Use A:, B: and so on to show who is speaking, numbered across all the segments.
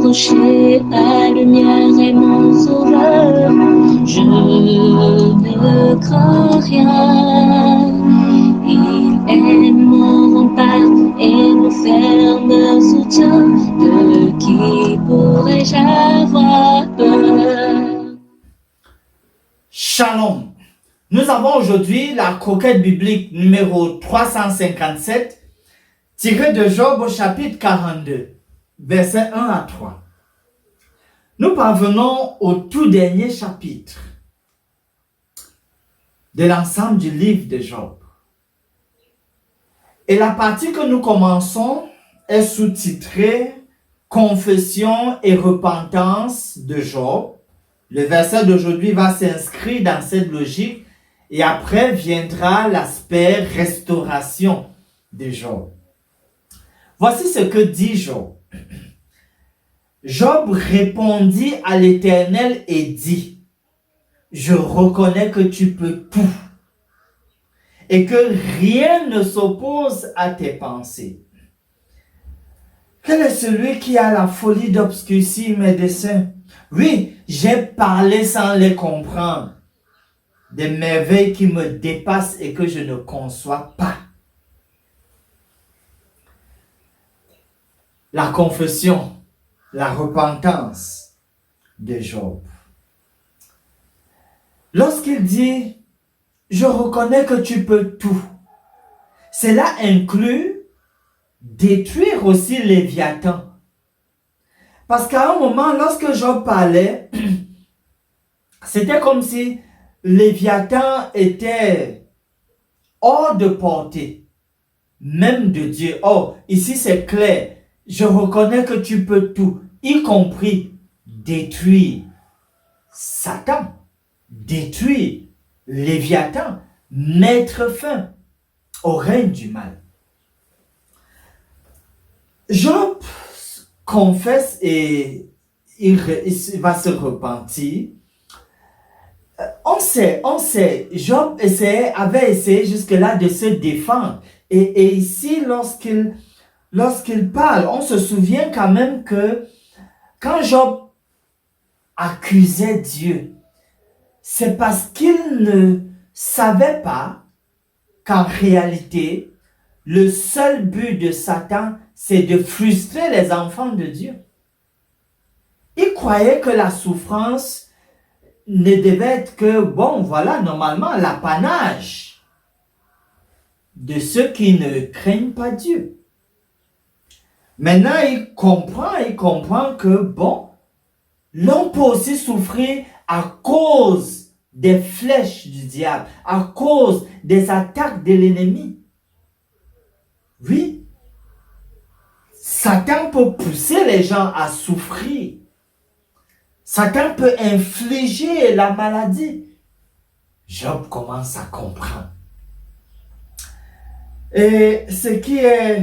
A: approcher, la lumière est mon sauveur. Je ne crains rien. Il est mon rempart et mon ferme soutien. De qui pourrais-je avoir peur?
B: Shalom. Nous avons aujourd'hui la croquette biblique numéro 357, tirée de Job au chapitre 42, versets 1 à 3. Nous parvenons au tout dernier chapitre de l'ensemble du livre de Job. Et la partie que nous commençons est sous-titrée « Confession et repentance de Job ». Le verset d'aujourd'hui va s'inscrire dans cette logique et après viendra l'aspect restauration de Job. Voici ce que dit Job. Job répondit à l'Éternel et dit, « Je reconnais que tu peux tout et que rien ne s'oppose à tes pensées. Quel est celui qui a la folie d'obscurcir mes desseins? Oui, j'ai parlé sans les comprendre, des merveilles qui me dépassent et que je ne conçois pas. » La confession, la repentance de Job. Lorsqu'il dit, « Je reconnais que tu peux tout », cela inclut détruire aussi Léviathan. Parce qu'à un moment, lorsque Job parlait, c'était comme si Léviathan était hors de portée, même de Dieu. Or, ici c'est clair, je reconnais que tu peux tout, y compris détruire Satan, détruire Léviathan, mettre fin au règne du mal. Job confesse et il va se repentir. On sait, Job avait essayé jusque-là de se défendre. Et ici, lorsqu'il parle, on se souvient quand même que quand Job accusait Dieu, c'est parce qu'il ne savait pas qu'en réalité, le seul but de Satan, c'est de frustrer les enfants de Dieu. Il croyait que la souffrance ne devait être que, bon, voilà, normalement, l'apanage de ceux qui ne craignent pas Dieu. Maintenant, il comprend que, bon, l'on peut aussi souffrir à cause des flèches du diable, à cause des attaques de l'ennemi. Oui, Satan peut pousser les gens à souffrir. Satan peut infliger la maladie. Job commence à comprendre. Et ce qui est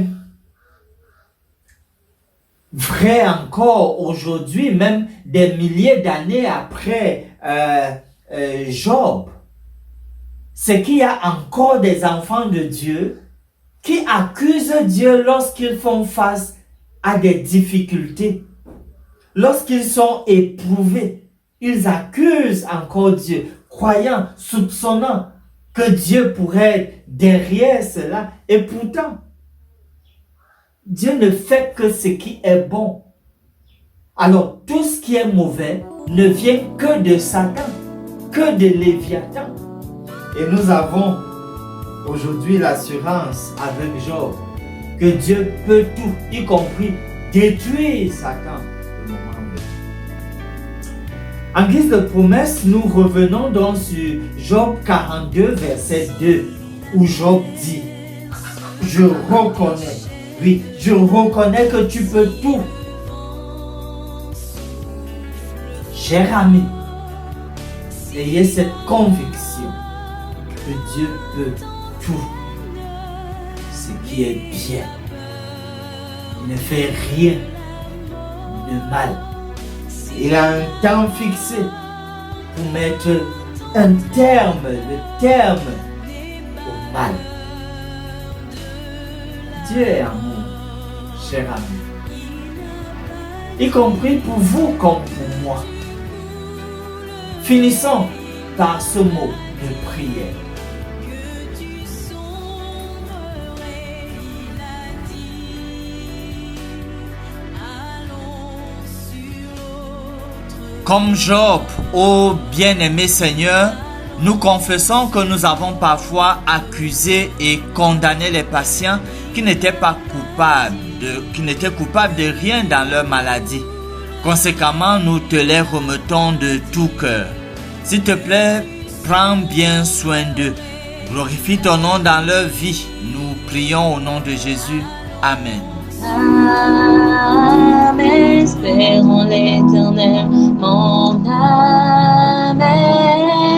B: vrai encore aujourd'hui, même des milliers d'années après Job, c'est qu'il y a encore des enfants de Dieu qui accusent Dieu lorsqu'ils font face à des difficultés. Lorsqu'ils sont éprouvés, ils accusent encore Dieu, croyant, soupçonnant que Dieu pourrait être derrière cela. Et pourtant, Dieu ne fait que ce qui est bon. Alors, tout ce qui est mauvais ne vient que de Satan, que de Léviathan. Et nous avons aujourd'hui l'assurance avec Job que Dieu peut tout, y compris détruire Satan. En guise de promesse, nous revenons donc sur Job 42, verset 2, où Job dit, « Je reconnais, oui, je reconnais que tu peux tout. » Chers amis, ayez cette conviction que Dieu peut tout, ce qui est bien. Il ne fait rien de mal. Il a un temps fixé pour mettre un terme, le terme au mal. Dieu est amour, cher ami. y compris pour vous comme pour moi. Finissons par ce mot de prière. Comme Job, ô bien-aimé Seigneur, nous confessons que nous avons parfois accusé et condamné les patients qui n'étaient coupables de rien dans leur maladie. Conséquemment, nous te les remettons de tout cœur. S'il te plaît, prends bien soin d'eux. Glorifie ton nom dans leur vie. Nous prions au nom de Jésus. Amen.
A: Âme, espère en l'Éternel, mon âme,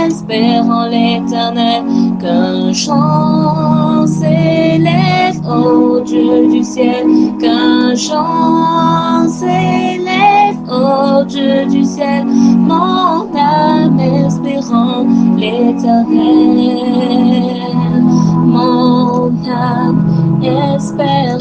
A: espère en l'Éternel, qu'un chant s'élève au Dieu du ciel, qu'un chant s'élève au Dieu du ciel, mon âme, espère en l'Éternel, mon âme, espère